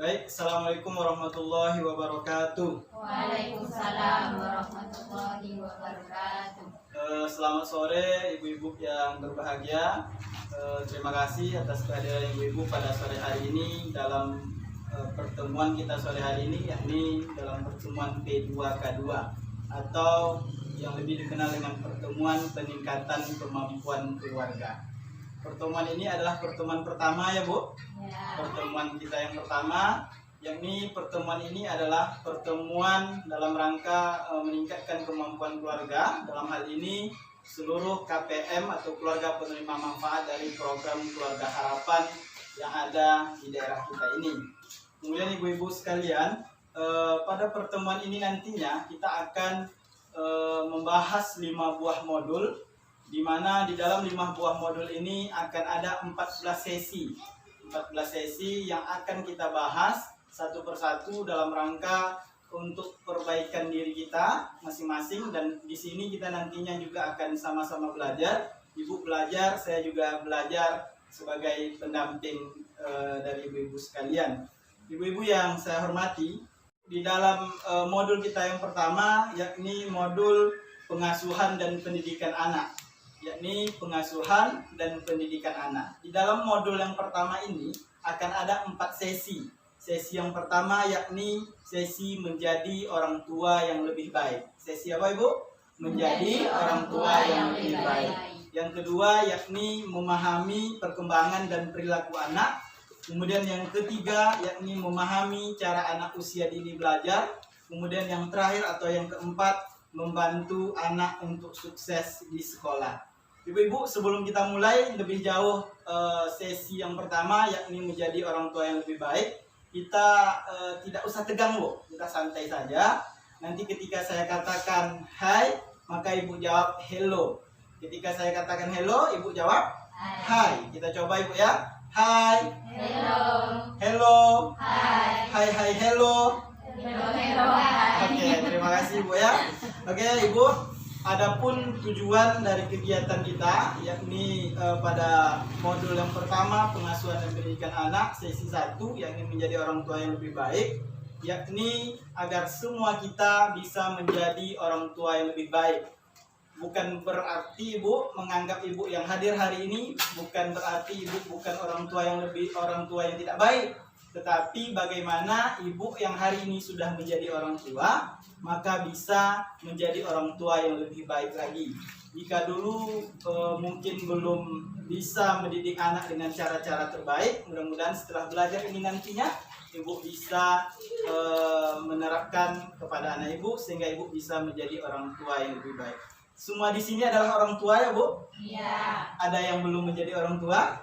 Baik, Assalamualaikum warahmatullahi wabarakatuh. Waalaikumsalam warahmatullahi wabarakatuh. Selamat sore ibu-ibu yang berbahagia. Terima kasih atas kehadiran ibu-ibu pada sore hari ini dalam pertemuan kita sore hari ini, yakni dalam pertemuan P2K2 atau yang lebih dikenal dengan pertemuan peningkatan kemampuan keluarga. Pertemuan ini adalah pertemuan pertama ya Bu. Ya. Pertemuan kita yang pertama, yakni pertemuan ini adalah pertemuan dalam rangka meningkatkan kemampuan keluarga. Dalam hal ini seluruh KPM atau keluarga penerima manfaat dari program Keluarga Harapan yang ada di daerah kita ini. Kemudian ibu-ibu sekalian, pada pertemuan ini nantinya kita akan membahas 5 buah modul, di mana di dalam 5 buah modul ini akan ada 14 sesi yang akan kita bahas satu persatu dalam rangka untuk perbaikan diri kita masing-masing. Dan di sini kita nantinya juga akan sama-sama belajar. Ibu belajar, saya juga belajar sebagai pendamping dari ibu-ibu sekalian. Ibu-ibu yang saya hormati, di dalam modul kita yang pertama, yakni modul pengasuhan dan pendidikan anak, yakni pengasuhan dan pendidikan anak. Di dalam modul yang pertama ini akan ada 4 sesi. Sesi yang pertama yakni sesi menjadi orang tua yang lebih baik. Sesi apa Ibu? Menjadi orang tua yang lebih baik. Yang kedua yakni memahami perkembangan dan perilaku anak. Kemudian yang ketiga yakni memahami cara anak usia dini belajar. Kemudian yang terakhir atau yang keempat, membantu anak untuk sukses di sekolah. Ibu-ibu, sebelum kita mulai lebih jauh sesi yang pertama yakni menjadi orang tua yang lebih baik, kita tidak usah tegang Bu, kita santai saja. Nanti ketika saya katakan hai, maka ibu jawab hello. Ketika saya katakan hello, ibu jawab hai. Kita coba ibu ya. Hai. Hello. Hello. Hai. Hai hai hello. Hello, hello, hai. Oke, terima kasih ibu ya. Oke ibu. Adapun tujuan dari kegiatan kita yakni pada modul yang pertama pengasuhan dan pendidikan anak sesi 1 yakni menjadi orang tua yang lebih baik, yakni agar semua kita bisa menjadi orang tua yang lebih baik. Bukan berarti ibu menganggap ibu yang hadir hari ini bukan berarti ibu bukan orang tua yang tidak baik. Tetapi bagaimana ibu yang hari ini sudah menjadi orang tua, maka bisa menjadi orang tua yang lebih baik lagi. Jika dulu mungkin belum bisa mendidik anak dengan cara-cara terbaik, mudah-mudahan setelah belajar ini nantinya ibu bisa menerapkan kepada anak ibu sehingga ibu bisa menjadi orang tua yang lebih baik. Semua di sini adalah orang tua ya Bu? Iya. Ada yang belum menjadi orang tua?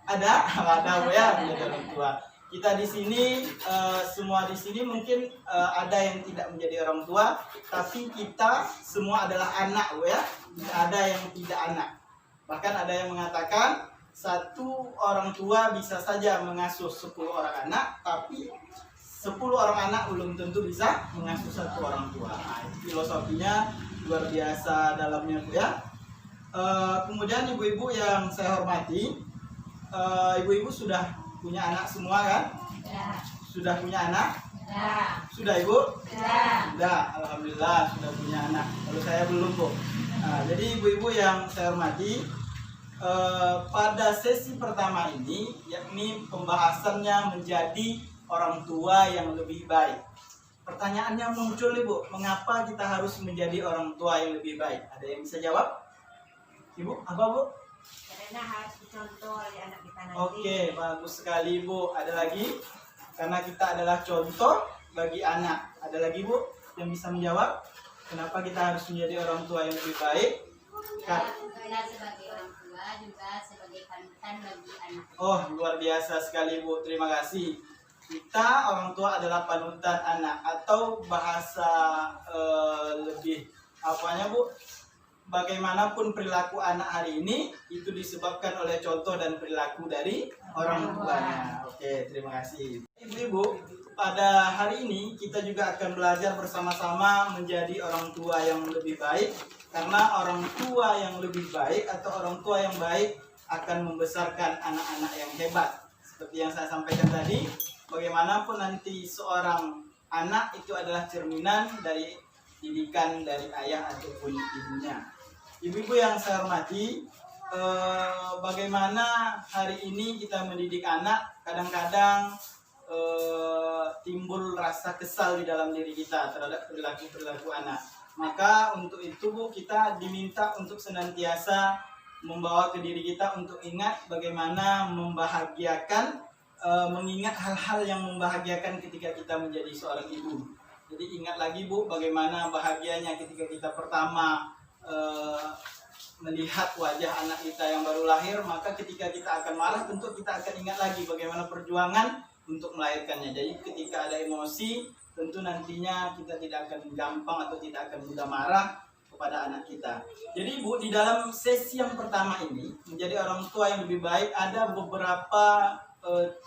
Ada. Ada Bu ya menjadi orang tua. Kita di sini semua di sini mungkin ada yang tidak menjadi orang tua, tapi kita semua adalah anak Bu ya. Tidak ada yang tidak anak. Bahkan ada yang mengatakan satu orang tua bisa saja mengasuh 10 orang anak, tapi 10 orang anak belum tentu bisa mengasuh satu orang tua. Nah, filosofinya luar biasa dalamnya Bu ya. Kemudian ibu-ibu yang saya hormati, ibu-ibu sudah punya anak semua kan? Ya. Sudah punya anak? Ya. Sudah Ibu? Ya. Sudah, alhamdulillah sudah punya anak. Kalau saya belum Bu. Nah, jadi ibu-ibu yang saya hormati, pada sesi pertama ini yakni pembahasannya menjadi orang tua yang lebih baik. Pertanyaannya muncul Ibu, mengapa kita harus menjadi orang tua yang lebih baik? Ada yang bisa jawab? Ibu, apa Bu? Karena harus dicontoh oleh anak kita nanti. Oke, bagus sekali Bu. Ada lagi? Karena kita adalah contoh bagi anak. Ada lagi Bu yang bisa menjawab? Kenapa kita harus menjadi orang tua yang lebih baik? Karena sebagai orang tua juga sebagai panutan bagi anak. Oh, luar biasa sekali Bu. Terima kasih. Kita orang tua adalah panutan anak, atau bahasa lebih apanya Bu? Bagaimanapun perilaku anak hari ini itu disebabkan oleh contoh dan perilaku dari orang tuanya. Oke, terima kasih. Ibu-ibu, pada hari ini kita juga akan belajar bersama-sama menjadi orang tua yang lebih baik. Karena orang tua yang lebih baik atau orang tua yang baik akan membesarkan anak-anak yang hebat. Seperti yang saya sampaikan tadi, bagaimanapun nanti seorang anak itu adalah cerminan dari didikan dari ayah ataupun ibunya. Ibu-ibu yang saya hormati, bagaimana hari ini kita mendidik anak, kadang-kadang timbul rasa kesal di dalam diri kita terhadap perilaku-perilaku anak. Maka untuk itu Bu, kita diminta untuk senantiasa membawa ke diri kita untuk ingat bagaimana membahagiakan, mengingat hal-hal yang membahagiakan ketika kita menjadi seorang ibu. Jadi ingat lagi Bu, bagaimana bahagianya ketika kita pertama melihat wajah anak kita yang baru lahir. Maka ketika kita akan marah, tentu kita akan ingat lagi bagaimana perjuangan untuk melahirkannya. Jadi ketika ada emosi, tentu nantinya kita tidak akan gampang atau tidak akan mudah marah kepada anak kita. Jadi Bu, di dalam sesi yang pertama ini, menjadi orang tua yang lebih baik, ada beberapa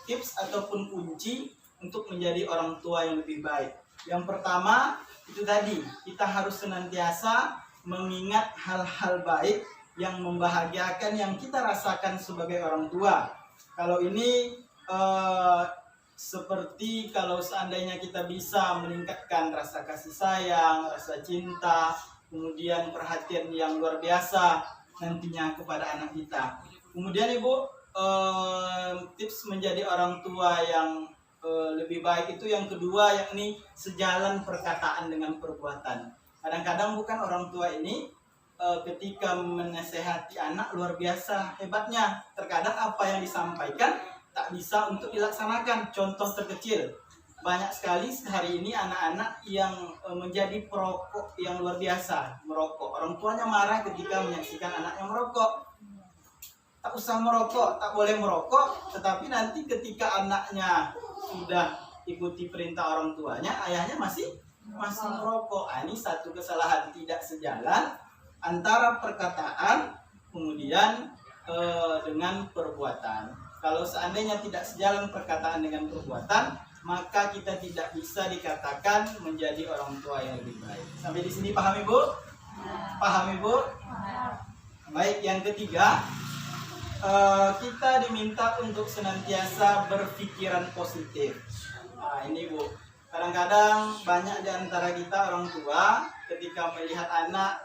tips ataupun kunci untuk menjadi orang tua yang lebih baik. Yang pertama, itu tadi, kita harus senantiasa mengingat hal-hal baik yang membahagiakan yang kita rasakan sebagai orang tua. Kalau ini seperti kalau seandainya kita bisa meningkatkan rasa kasih sayang, rasa cinta, kemudian perhatian yang luar biasa nantinya kepada anak kita. Kemudian Ibu, tips menjadi orang tua yang lebih baik itu yang kedua, yakni sejalan perkataan dengan perbuatan. Kadang-kadang bukan orang tua ini ketika menasehati anak luar biasa hebatnya. Terkadang apa yang disampaikan tak bisa untuk dilaksanakan. Contoh terkecil, banyak sekali hari ini anak-anak yang menjadi perokok yang luar biasa, merokok. Orang tuanya marah ketika menyaksikan anaknya merokok. Tak usah merokok, tak boleh merokok, tetapi nanti ketika anaknya sudah ikuti perintah orang tuanya, ayahnya masih merokok. Ini satu kesalahan tidak sejalan antara perkataan kemudian dengan perbuatan. Kalau seandainya tidak sejalan perkataan dengan perbuatan, maka kita tidak bisa dikatakan menjadi orang tua yang lebih baik. Sampai di sini paham Ibu? Paham Ibu? Baik, yang ketiga, kita diminta untuk senantiasa berpikiran positif. Nah, ini Bu, kadang-kadang banyak di antara kita orang tua ketika melihat anak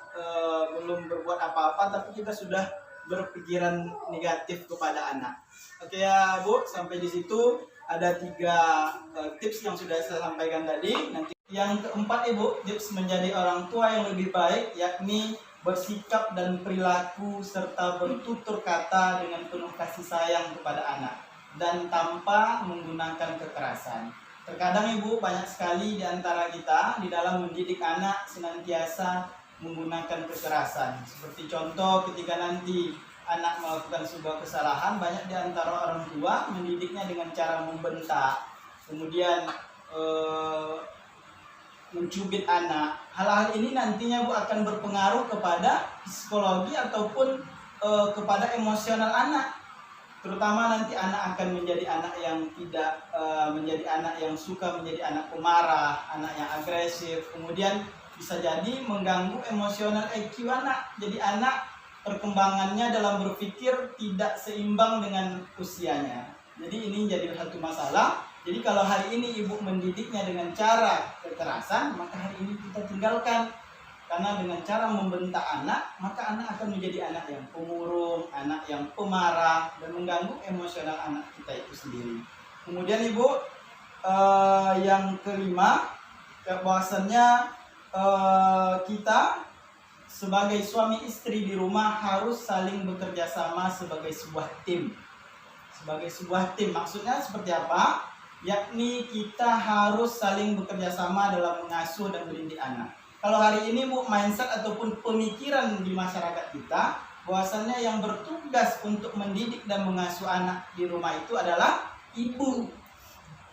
belum berbuat apa-apa, tapi kita sudah berpikiran negatif kepada anak. Oke ya Bu, sampai di situ ada 3 tips yang sudah saya sampaikan tadi. Nanti yang keempat Ibu, tips menjadi orang tua yang lebih baik, yakni bersikap dan perilaku serta bertutur kata dengan penuh kasih sayang kepada anak dan tanpa menggunakan kekerasan. Terkadang Ibu, banyak sekali di antara kita di dalam mendidik anak senantiasa menggunakan kekerasan. Seperti contoh ketika nanti anak melakukan sebuah kesalahan, banyak di antara orang tua mendidiknya dengan cara membentak, kemudian mencubit anak. Hal-hal ini nantinya Bu akan berpengaruh kepada psikologi ataupun kepada emosional anak. Terutama nanti anak akan menjadi anak yang tidak menjadi anak yang suka menjadi anak pemarah, anak yang agresif. Kemudian bisa jadi mengganggu emosional IQ anak. Jadi anak perkembangannya dalam berpikir tidak seimbang dengan usianya. Jadi ini jadi satu masalah. Jadi kalau hari ini ibu mendidiknya dengan cara kekerasan, maka hari ini kita tinggalkan. Karena dengan cara membentak anak, maka anak akan menjadi anak yang pemurung, anak yang pemarah, dan mengganggu emosional anak kita itu sendiri. Kemudian Ibu, yang kelima, bahwasannya kita sebagai suami istri di rumah harus saling bekerja sama sebagai sebuah tim. Sebagai sebuah tim, maksudnya seperti apa? Yakni kita harus saling bekerja sama dalam mengasuh dan mendidik anak. Kalau hari ini Bu, mindset ataupun pemikiran di masyarakat kita bahwasannya yang bertugas untuk mendidik dan mengasuh anak di rumah itu adalah ibu.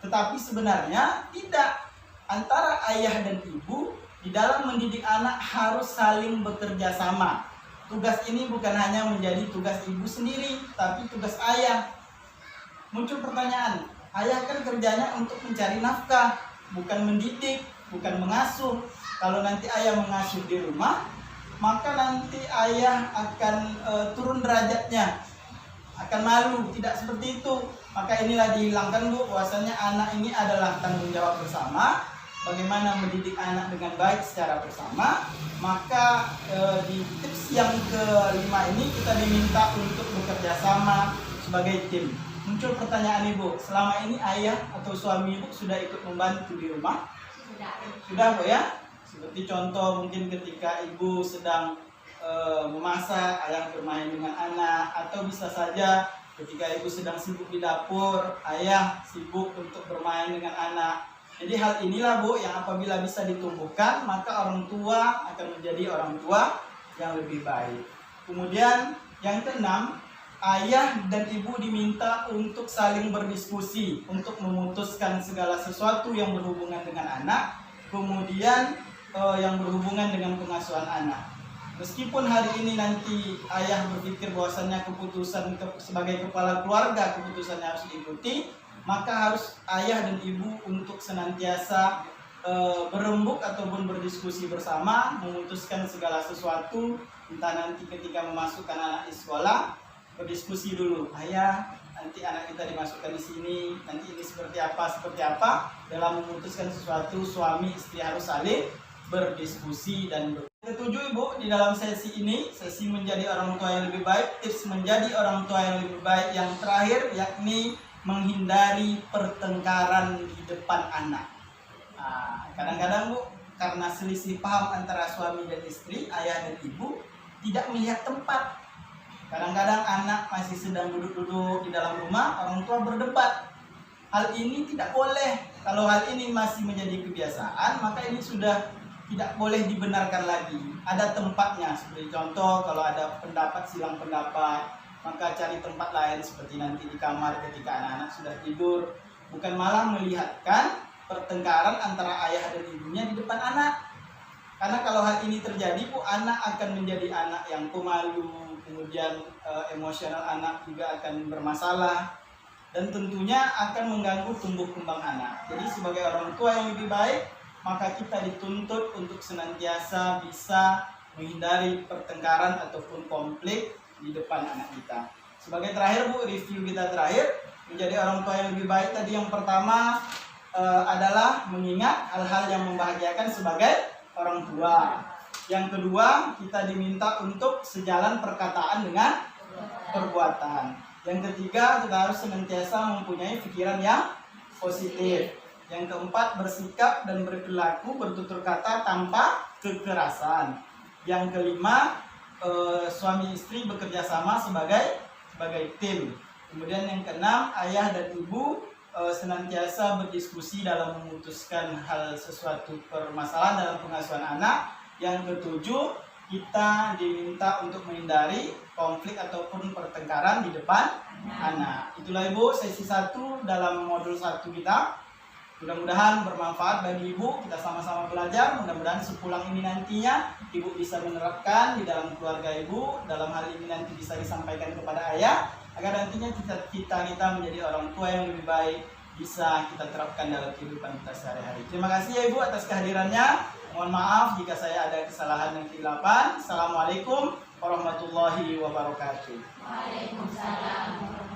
Tetapi sebenarnya tidak. Antara ayah dan ibu di dalam mendidik anak harus saling bekerja sama. Tugas ini bukan hanya menjadi tugas ibu sendiri, tapi tugas ayah. Muncul pertanyaan, ayah kan kerjanya untuk mencari nafkah, bukan mendidik, bukan mengasuh. Kalau nanti ayah mengasuh di rumah, maka nanti ayah akan turun derajatnya, akan malu. Tidak seperti itu. maka inilah dihilangkan Bu, bahwasanya anak ini adalah tanggung jawab bersama. Bagaimana mendidik anak dengan baik secara bersama. Maka di tips yang kelima ini kita diminta untuk bekerja sama sebagai tim. Muncul pertanyaan Ibu, selama ini ayah atau suami Ibu sudah ikut membantu di rumah? Sudah Bu ya? Seperti contoh mungkin ketika Ibu sedang memasak, ayah bermain dengan anak, atau bisa saja ketika Ibu sedang sibuk di dapur, ayah sibuk untuk bermain dengan anak. Jadi hal inilah Bu yang apabila bisa ditumbuhkan, maka orang tua akan menjadi orang tua yang lebih baik. Kemudian yang keenam, ayah dan ibu diminta untuk saling berdiskusi, untuk memutuskan segala sesuatu yang berhubungan dengan anak, kemudian yang berhubungan dengan pengasuhan anak. Meskipun hari ini nanti ayah berpikir bahwasannya keputusan sebagai kepala keluarga, keputusannya harus diikuti, maka harus ayah dan ibu untuk senantiasa berembuk ataupun berdiskusi bersama, memutuskan segala sesuatu. Entah nanti ketika memasukkan anak di sekolah, berdiskusi dulu, ayah nanti anak kita dimasukkan di sini, nanti ini seperti apa. Dalam memutuskan sesuatu, suami istri harus saling berdiskusi dan ketujuh Ibu, di dalam sesi ini, sesi menjadi orang tua yang lebih baik, tips menjadi orang tua yang lebih baik yang terakhir, yakni menghindari pertengkaran di depan anak. Kadang-kadang Bu, karena selisih paham antara suami dan istri, ayah dan ibu tidak melihat tempat. Kadang-kadang anak masih sedang duduk-duduk di dalam rumah, orang tua berdebat. Hal ini tidak boleh. Kalau hal ini masih menjadi kebiasaan, maka ini sudah tidak boleh dibenarkan lagi. Ada tempatnya, seperti contoh kalau ada pendapat silang pendapat, maka cari tempat lain seperti nanti di kamar ketika anak-anak sudah tidur. Bukan malah melihatkan pertengkaran antara ayah dan ibunya di depan anak. Karena kalau hal ini terjadi, Bu, anak akan menjadi anak yang pemalu, kemudian emosional anak juga akan bermasalah, dan tentunya akan mengganggu tumbuh kembang anak. Jadi sebagai orang tua yang lebih baik, maka kita dituntut untuk senantiasa bisa menghindari pertengkaran ataupun konflik di depan anak kita. Sebagai terakhir Bu, review kita terakhir, menjadi orang tua yang lebih baik tadi yang pertama adalah mengingat hal-hal yang membahagiakan sebagai orang tua. Yang kedua, kita diminta untuk sejalan perkataan dengan perbuatan. Yang ketiga, kita harus senantiasa mempunyai pikiran yang positif. Yang keempat, bersikap dan berperilaku bertutur kata tanpa kekerasan. Yang kelima, suami istri bekerja sama sebagai tim. Kemudian yang keenam, ayah dan ibu senantiasa berdiskusi dalam memutuskan hal sesuatu permasalahan dalam pengasuhan anak. Yang ketujuh, kita diminta untuk menghindari konflik ataupun pertengkaran di depan anak. Itulah Ibu sesi 1 dalam modul 1 kita. Mudah-mudahan bermanfaat bagi Ibu, kita sama-sama belajar. Mudah-mudahan sepulang ini nantinya Ibu bisa menerapkan di dalam keluarga Ibu. Dalam hal ini nanti bisa disampaikan kepada ayah, agar nantinya kita menjadi orang tua yang lebih baik, bisa kita terapkan dalam kehidupan kita sehari-hari. Terima kasih ya Ibu atas kehadirannya. Mohon maaf jika saya ada kesalahan dan kesilapan. Assalamualaikum warahmatullahi wabarakatuh. Waalaikumsalam.